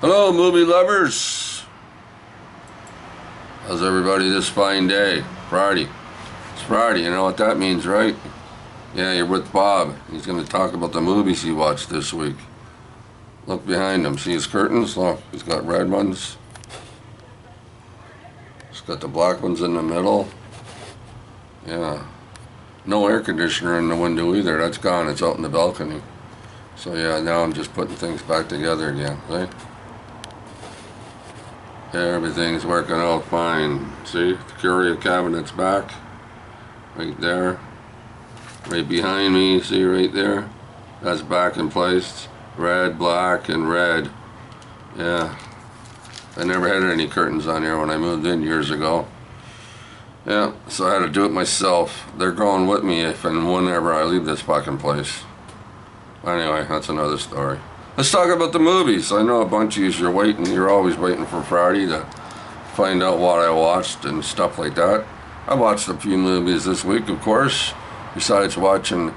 Hello, movie lovers. How's everybody this fine day? Friday. It's Friday, you know what that means, right? Yeah, you're with Bob. He's going to talk about the movies he watched this week. Look behind him. See his curtains? Look, he's got red ones. He's got the black ones in the middle. Yeah. No air conditioner in the window either. That's gone. It's out in the balcony. So yeah, now I'm just putting things back together again, right? Everything's working out fine. See, the curio cabinet's back. Right there. Right behind me, see right there? That's back in place. Red, black, and red. Yeah. I never had any curtains on here when I moved in years ago. Yeah, so I had to do it myself. They're going with me if and whenever I leave this fucking place. Anyway, that's another story. Let's talk about the movies. I know a bunch of you are waiting. You're always waiting for Friday to find out what I watched and stuff like that. I watched a few movies this week, of course, besides watching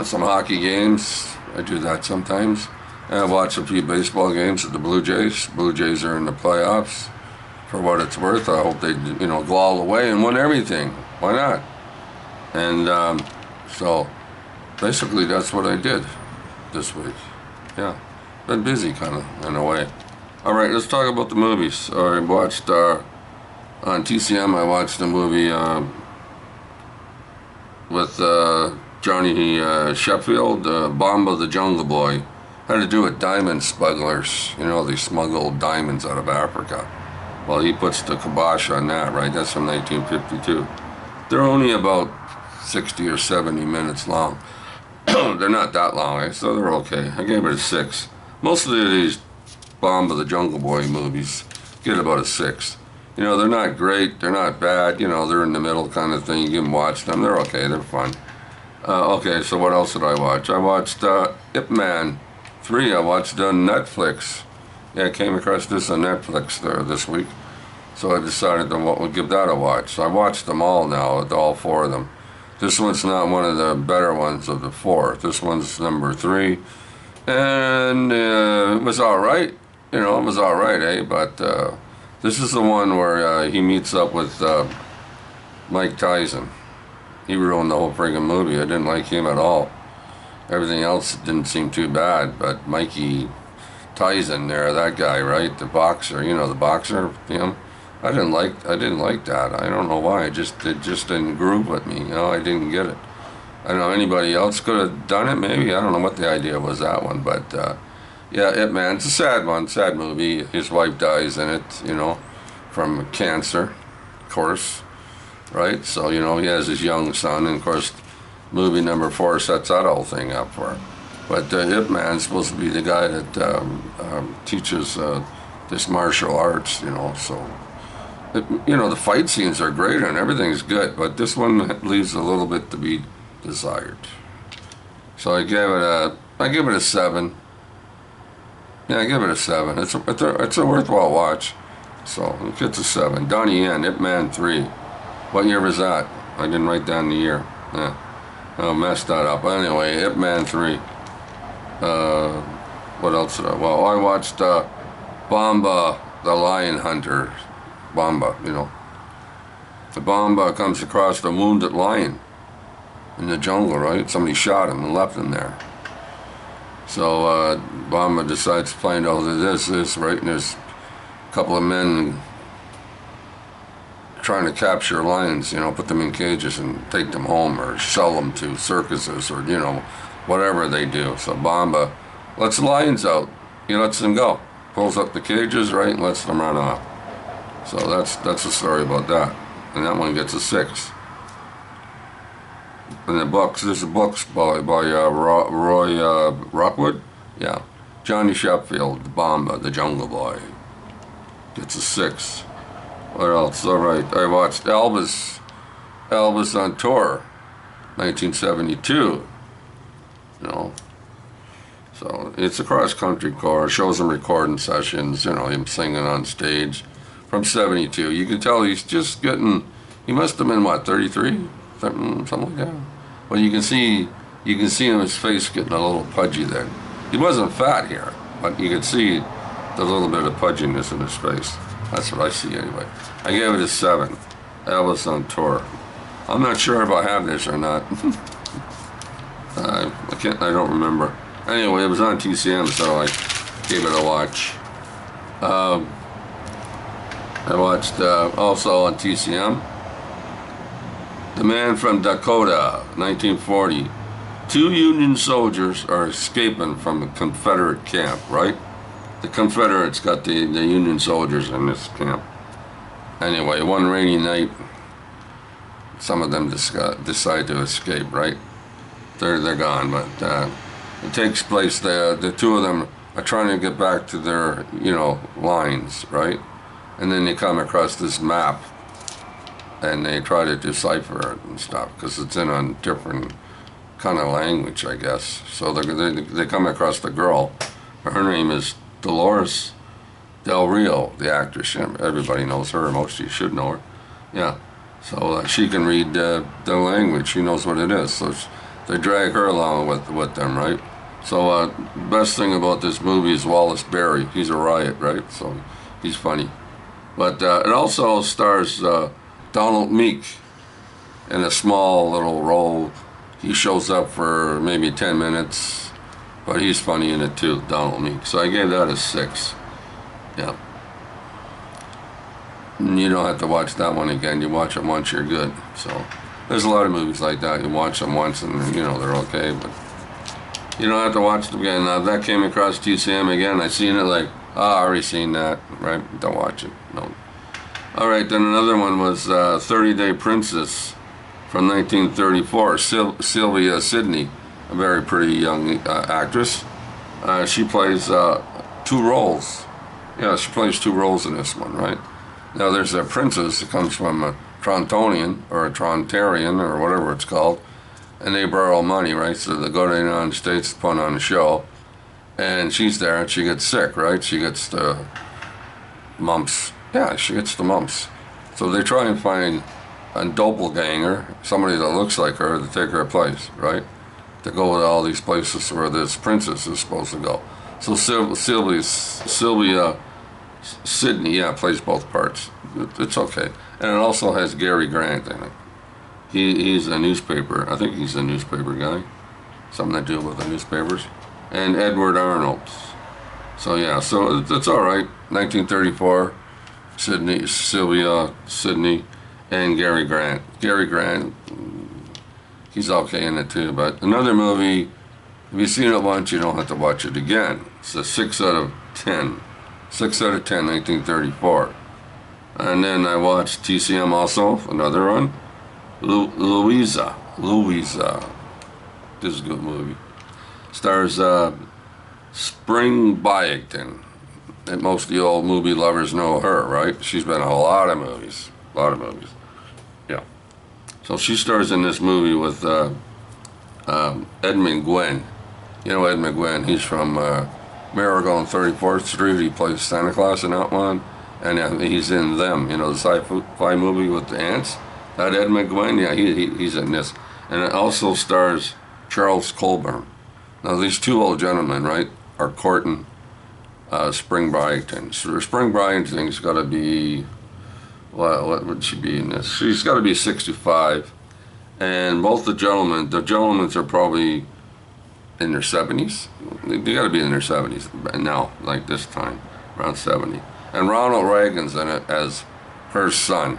some hockey games. I do that sometimes. And I watched a few baseball games at the Blue Jays. Blue Jays are in the playoffs. For what it's worth, I hope they, go all the way and win everything. Why not? And so, basically, that's what I did this week. Yeah, been busy, kind of, in a way. All right, let's talk about the movies. I watched on TCM. I watched a movie with Johnny Sheffield, Bomba the Jungle Boy. Had to do with diamond smugglers. They smuggle diamonds out of Africa. Well, he puts the kibosh on that, right? That's from 1952. They're only about 60 or 70 minutes long. They're not that long, so they're okay. I gave it a 6. Most of these Bomba the Jungle Boy movies get about a 6. They're not great, they're not bad, they're in the middle kind of thing. You can watch them, they're okay, they're fun. Okay, so what else did I watch? I watched Ip Man 3, I watched on Netflix. Yeah, I came across this on Netflix this week, so I decided to give that a watch. So I watched them all now, all 4 of them. This one's not one of the better ones of the 4. This one's number 3, and it was all right. It was all right, eh? But this is the one where he meets up with Mike Tyson. He ruined the whole friggin' movie. I didn't like him at all. Everything else didn't seem too bad, but Mikey Tyson there, that guy, right? The boxer, the boxer, him. I didn't like that. I don't know why. It just didn't groove with me. I didn't get it. I don't know, anybody else could have done it, maybe. I don't know what the idea was, that one. But, yeah, Ip Man, it's a sad one, sad movie. His wife dies in it, from cancer, of course, right? So, he has his young son, and, of course, movie number 4 sets that whole thing up for him. But Ip Man's supposed to be the guy that teaches this martial arts, so... the fight scenes are great and everything's good, but this one leaves a little bit to be desired. So I give it a 7. Yeah, I give it a 7. It's a worthwhile watch. So it gets a 7. Donnie Yen, Ip Man 3. What year was that? I didn't write down the year. Yeah, I messed that up. Anyway, Ip Man 3. What else did I? Well, I watched Bomba the Lion Hunter. Bomba, The Bomba comes across a wounded lion in the jungle, right? Somebody shot him and left him there. So Bomba decides to find out who this is, right? And there's a couple of men trying to capture lions, put them in cages and take them home or sell them to circuses or, whatever they do. So Bomba lets the lions out. He lets them go. Pulls up the cages, right, and lets them run off. So that's the story about that. And that one gets a 6. And the books, there's a books by Roy Rockwood. Yeah. Johnny Sheffield, the Bomba, the Jungle Boy. Gets a 6. What else? All right, I watched Elvis on Tour, 1972. So it's a cross-country course, shows him recording sessions, him singing on stage. From 72. You can tell he's just getting, he must have been, what, 33? Something like that. Well, you can see his face getting a little pudgy then. He wasn't fat here, but you could see There's a little bit of pudginess in his face. That's what I see anyway. I gave it a 7. Elvis on tour. I'm not sure if I have this or not. I don't remember. Anyway, it was on TCM, so I gave it a watch. I watched also on TCM, The Man from Dakota, 1940. 2 Union soldiers are escaping from a Confederate camp, right? The Confederates got the Union soldiers in this camp. Anyway, one rainy night, some of them decide to escape, right? They're gone, but it takes place, the 2 of them are trying to get back to their, lines, right? And then they come across this map, and they try to decipher it and stuff, because it's in a different kind of language, I guess. So they come across the girl. Her name is Dolores Del Rio, the actress. Everybody knows her. Most of you should know her. Yeah. So she can read the language. She knows what it is. So they drag her along with them, right? So best thing about this movie is Wallace Berry. He's a riot, right? So he's funny. But it also stars Donald Meek in a small little role. He shows up for maybe 10 minutes, but he's funny in it too, Donald Meek. So I gave that a 6. Yeah. And you don't have to watch that one again. You watch them once, you're good. So there's a lot of movies like that. You watch them once and they're okay, but you don't have to watch them again. Now that came across TCM again, I seen it like, I already seen that, right? Don't watch it. No. All right, then another one was 30-Day Princess from 1934. Sylvia Sidney, a very pretty young actress. She plays 2 roles. Yeah, she plays 2 roles in this one, right? Now there's a princess that comes from a Trontonian or a Trontarian or whatever it's called, and they borrow money, right? So they go to the United States to put on a show, and she's there and she gets sick, right? She gets the mumps. Yeah, she gets the mumps. So they try and find a doppelganger, somebody that looks like her, to take her place, right? To go to all these places where this princess is supposed to go. So Sylvia Sidney, yeah, plays both parts. It's okay. And it also has Gary Grant in it. He's a newspaper, I think he's a newspaper guy. Something to do with the newspapers. And Edward Arnold. So yeah, so it's all right. 1934, Sylvia Sidney, and Gary Grant. Gary Grant, he's okay in it too. But another movie, if you've seen it once, you don't have to watch it again. It's a 6 out of 10. 6 out of 10, 1934. And then I watched TCM also, another one. Louisa. This is a good movie. Stars Spring Byington. And most of the old movie lovers know her, right? She's been in a lot of movies. Yeah. So she stars in this movie with Edmund Gwenn. You know Edmund Gwenn, he's from Miracle on 34th Street. He plays Santa Claus in that one. And he's in Them, the sci-fi movie with the ants. That Edmund Gwenn, yeah, he's in this. And it also stars Charles Colburn. Now these 2 old gentlemen, right, are courting Spring Byington. So Spring Byington's got to be, what would she be in this? She's got to be 65. And both the gentlemen are probably in their 70s. They got to be in their 70s now, like this time, around 70. And Ronald Reagan's in it as her son,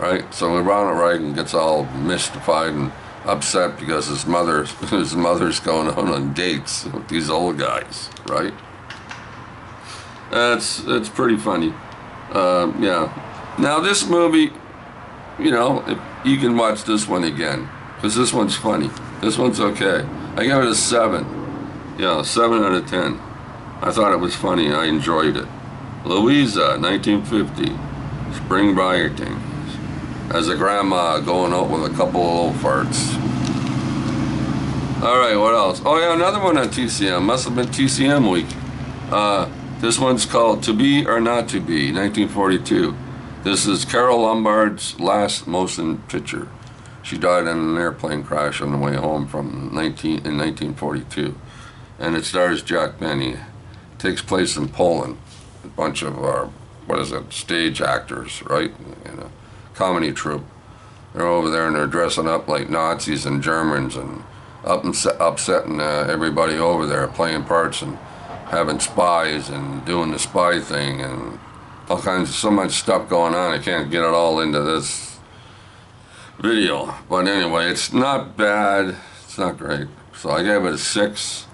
right? So when Ronald Reagan gets all mystified and upset because his mother's going on dates with these old guys, right? It's pretty funny. Yeah. Now this movie, if you can watch this one again, because this one's funny. This one's okay. I give it a 7. Yeah, 7 out of 10. I thought it was funny. I enjoyed it. Louisa, 1950. Spring Byington. As a grandma going out with a couple of old farts. All right, what else? Oh yeah, another one on TCM. Must have been TCM week. This one's called To Be or Not to Be, 1942. This is Carol Lombard's last motion picture. She died in an airplane crash on the way home in 1942. And it stars Jack Benny. It takes place in Poland. a bunch of, what is it, stage actors, right, in a comedy troupe. They're over there and they're dressing up like Nazis and Germans and upsetting everybody over there, playing parts and having spies and doing the spy thing and all kinds of, so much stuff going on. I can't get it all into this video. But anyway, it's not bad. It's not great. So I gave it a 6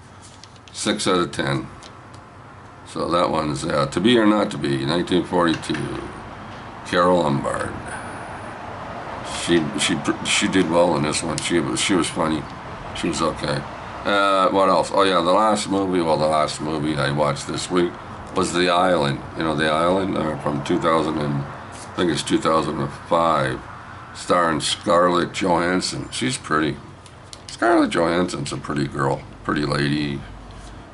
out of 10. So that one's To Be or Not to Be, 1942. Carol Lombard. She did well in this one. She was funny. She was okay. What else? Oh yeah, the last movie I watched this week was The Island. You know, The Island from 2000 and I think it's 2005, starring Scarlett Johansson. She's pretty. Scarlett Johansson's a pretty girl, pretty lady.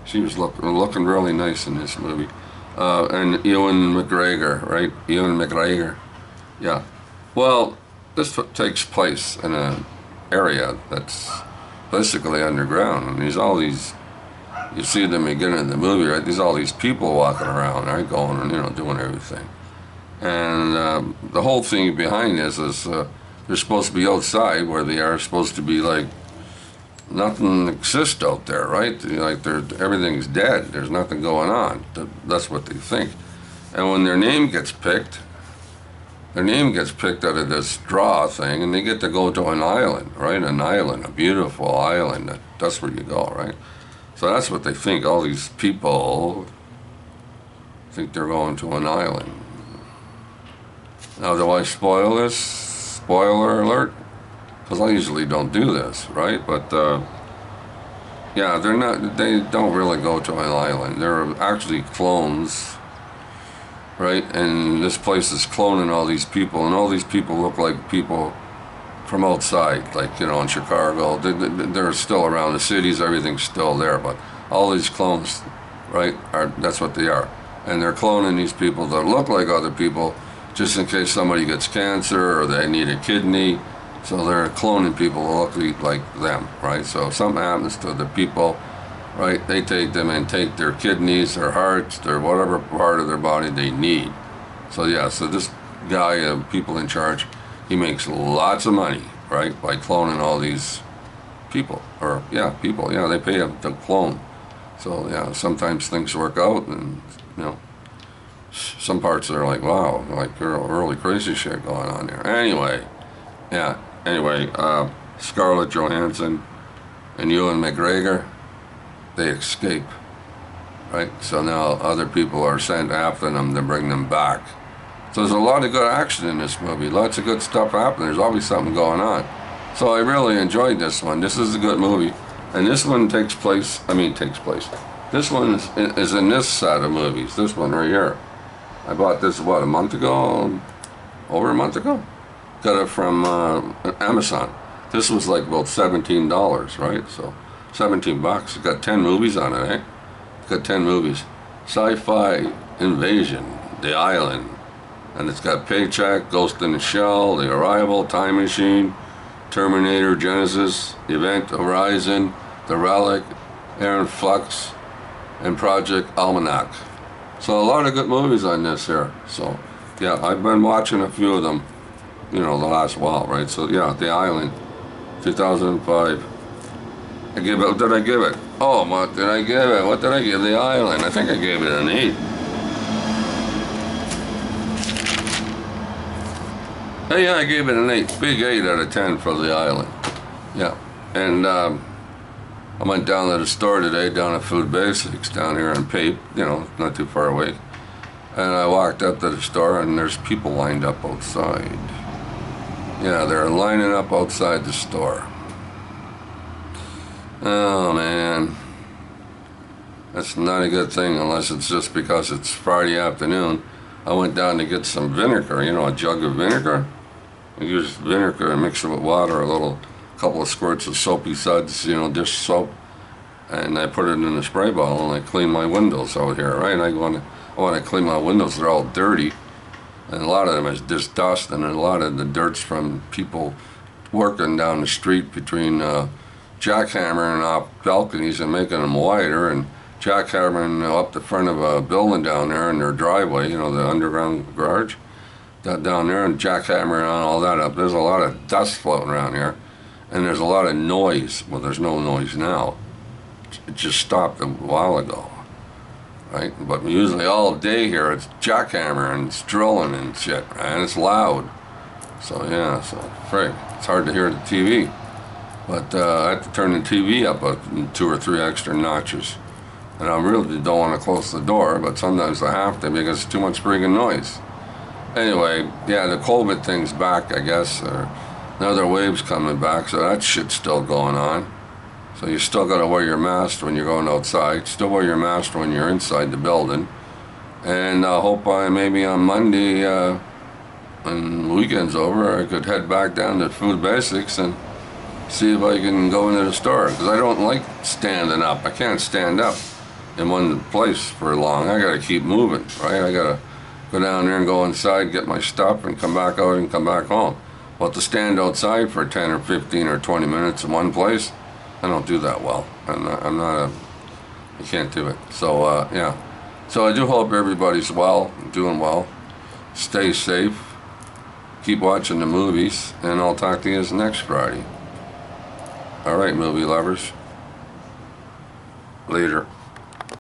She was looking really nice in this movie. And Ewan McGregor, right? Ewan McGregor. Yeah. Well, this takes place in an area that's basically underground, and there's all these, you see at the beginning of the movie, right, there's all these people walking around, right, going and, you know, doing everything. And the whole thing behind this is they're supposed to be outside where they are supposed to be like, nothing exists out there, right? Like everything's dead, there's nothing going on. That's what they think. And when their name gets picked out of this draw thing, and they get to go to an island, right? An island, a beautiful island. That's where you go, right? So that's what they think. All these people think they're going to an island. Now, do I spoil this? Spoiler alert? Because I usually don't do this, right? But yeah, they don't really go to an island. They're actually clones. Right, and this place is cloning all these people, and all these people look like people from outside, like, you know, in Chicago. They're still around the cities, everything's still there, but all these clones, right, that's what they are. And they're cloning these people that look like other people, just in case somebody gets cancer or they need a kidney. So they're cloning people who look like them, right? So if something happens to the people, right, they take them and take their kidneys, their hearts, their whatever part of their body they need. So yeah, so this guy, people in charge, he makes lots of money, right, by cloning all these people. Or yeah, people, yeah, they pay him to clone. So yeah, sometimes things work out, and you know, some parts are like, wow, like really crazy shit going on there. Anyway, yeah, Scarlett Johansson and Ewan McGregor, they escape, right? So now other people are sent after them to bring them back. So there's a lot of good action in this movie, lots of good stuff happening. There's always something going on. So I really enjoyed this one. This is a good movie. And this one takes place. This one is in this set of movies, this one right here. I bought this, what, a month ago? Over a month ago? Got it from Amazon. This was like about $17, right? So 17 bucks. It's got 10 movies on it, eh? It's got 10 movies. Sci-Fi, Invasion, The Island, and it's got Paycheck, Ghost in the Shell, The Arrival, Time Machine, Terminator, Genesis, Event Horizon, The Relic, Aaron Flux, and Project Almanac. So a lot of good movies on this here. So yeah, I've been watching a few of them, you know, the last while, right? So yeah, The Island, 2005. What did I give it? Oh, what did I give it? What did I give The Island? I think I gave it an 8. Hey, yeah, I gave it an 8. Big 8 out of 10 for The Island. Yeah. And I went down to the store today, down at Food Basics, down here on Pape, you know, not too far away. And I walked up to the store, and there's people lined up outside. Yeah, they're lining up outside the store. Oh man, that's not a good thing unless it's just because it's Friday afternoon. I went down to get some vinegar, you know, a jug of vinegar. I use vinegar and mix it with water, a couple of squirts of soapy suds, you know, dish soap, and I put it in a spray bottle and I clean my windows out here, right? I want to clean my windows, they're all dirty, and a lot of them is just dust, and a lot of the dirt's from people working down the street between jackhammering off balconies and making them wider and jackhammering up the front of a building down there in their driveway, you know, the underground garage, that down there, and jackhammering on all that up. There's a lot of dust floating around here, and there's a lot of noise. Well, there's no noise now. It just stopped a while ago, right? But usually all day here, it's jackhammering, and it's drilling and shit, and it's loud. So yeah, so frick, it's hard to hear the TV. But I have to turn the TV up 2 or 3 extra notches. And I really don't want to close the door, but sometimes I have to because it's too much friggin' noise. Anyway, yeah, the COVID thing's back, I guess. Another wave's coming back, so that shit's still going on. So you still got to wear your mask when you're going outside. Still wear your mask when you're inside the building. And I hope maybe on Monday, when the weekend's over, I could head back down to Food Basics and see if I can go into the store. Because I don't like standing up. I can't stand up in one place for long. I got to keep moving, right? I got to go down there and go inside, get my stuff, and come back out and come back home. But to stand outside for 10 or 15 or 20 minutes in one place, I don't do that well. I can't do it. So, yeah. So I do hope everybody's well, doing well. Stay safe. Keep watching the movies, and I'll talk to you next Friday. All right, movie lovers. Later.